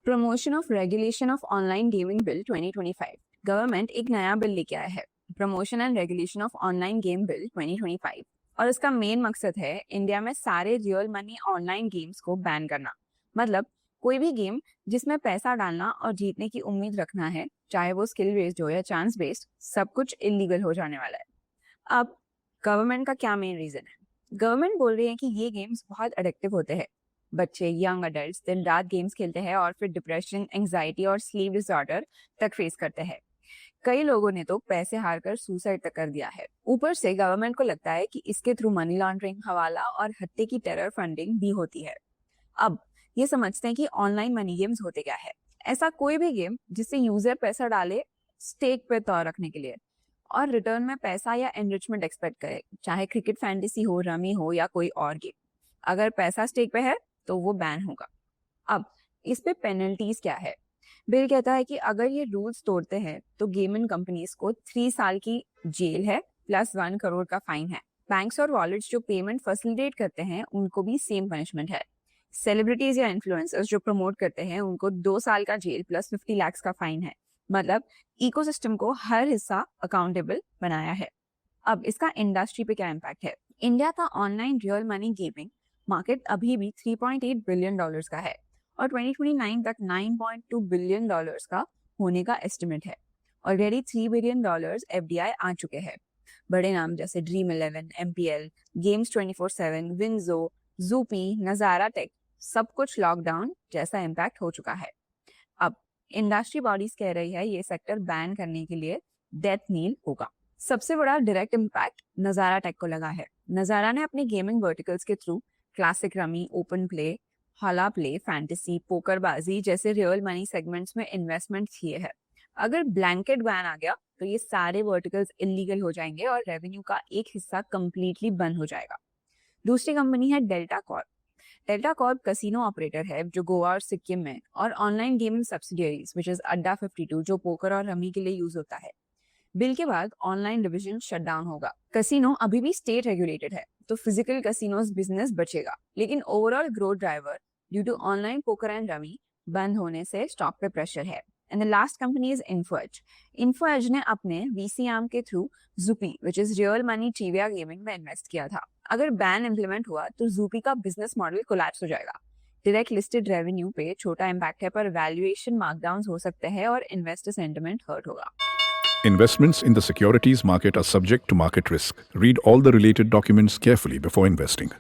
Promotion of regulation of online gaming bill 2025। Government एक नया bill लेके आया है, promotion and regulation of online game bill 2025, और इसका मेन मकसद है इंडिया में सारे रियल मनी ऑनलाइन गेम्स को बैन करना। मतलब कोई भी गेम जिसमें पैसा डालना और जीतने की उम्मीद रखना है, चाहे वो स्किल बेस्ड हो या चांस बेस्ड, सब कुछ इलीगल हो जाने वाला है। अब गवर्नमेंट का क्या मेन रीजन है? गवर्नमेंट बोल रही है कि ये गेम्स बहुत एडिक्टिव होते हैं। बच्चे, यंग अडल्ट्स दिन रात गेम्स खेलते हैं और फिर डिप्रेशन, एंजाइटी और स्लीप डिसऑर्डर तक फेस करते हैं। कई लोगों ने तो पैसे हारकर सुसाइड तक कर दिया है। ऊपर से गवर्नमेंट को लगता है कि इसके थ्रू मनी लॉन्ड्रिंग, हवाला और हत्या की टेरर फंडिंग भी होती है। अब ये समझते हैं कि ऑनलाइन मनी गेम्स होते क्या है। ऐसा कोई भी गेम जिससे यूजर पैसा डाले स्टेक पे तौर रखने के लिए और रिटर्न में पैसा या एनरिचमेंट एक्सपेक्ट करे, चाहे क्रिकेट, फैंटेसी हो, रमी हो या कोई और गेम। अगर पैसा स्टेक पे है तो वो बैन होगा। अब इस पे पेनल्टीज क्या है? बिल कहता है कि अगर ये रूल्स तोड़ते हैं तो गेमिंग कंपनीज को 3 साल की जेल है प्लस 1 करोड़ का फाइन है। बैंक्स और वॉलेट्स जो पेमेंट फैसिलिटेट करते हैं उनको भी सेम पनिशमेंट है। सेलिब्रिटीज या इन्फ्लुएंसर्स जो प्रमोट करते हैं उनको 2 साल का जेल प्लस 50 लाख का फाइन है। मतलब इकोसिस्टम को हर हिस्सा अकाउंटेबल बनाया है। अब इसका इंडस्ट्री पे क्या इम्पैक्ट है? इंडिया का online real money gaming market अभी भी 3.8 बिलियन डॉलर्स का है और 2029 तक 9.2 बिलियन डॉलर्स का होने का एस्टिमेट है। ऑलरेडी 3 बिलियन डॉलर्स एफडीआई आ चुके हैं। बड़े नाम जैसे dream 11, MPL, games 24/7, WinZO, Zupee, नजारा टेक, सब कुछ लॉकडाउन जैसा इम्पैक्ट हो चुका है। अब इंडस्ट्री बॉडीज कह रही है ये सेक्टर बैन करने के लिए डेथ नील होगा। सबसे बड़ा डायरेक्ट इम्पैक्ट नजारा टेक को लगा है। नजारा ने अपने गेमिंग वर्टिकल्स के through classic rummy, open play, हाला प्ले, फैंटेसी, पोकरबाजी जैसे रियल मनी सेगमेंट्स में इन्वेस्टमेंट किए हैं। अगर ब्लैंकेट बैन आ गया तो ये सारे वर्टिकल्स इलीगल हो जाएंगे और रेवेन्यू का एक हिस्सा कंप्लीटली बंद हो जाएगा। दूसरी कंपनी है delta Corp. Delta Corp casino operator है जो गोवा और सिक्किम में, और online gaming subsidiaries which is अड्डा 52 जो पोकर और रमी के लिए यूज होता है। बिल के बाद ऑनलाइन डिवीजन शट डाउन होगा। कसिनो अभी भी स्टेट रेगुलेटेड है तो फिजिकल कसिनोज बिजनेस बचेगा, लेकिन overall growth driver due to online poker and rummy बंद होने से स्टॉक पे प्रेशर है। And the last company is Info Edge. Info Edge ने अपने वीसी आर्म के through Zupee which is real money trivia gaming में इन्वेस्ट किया था। अगर बैन इंप्लीमेंट हुआ तो जूपी का बिजनेस मॉडल कोलैप्स हो जाएगा। डायरेक्ट लिस्टेड रेवेन्यू पे छोटा इम्पैक्ट है, पर वैल्यूएशन मार्कडाउन हो सकते हैं और इन्वेस्टर सेंटिमेंट हर्ट होगा। Investments in the securities market are subject to market risk. Read all the related documents carefully before investing.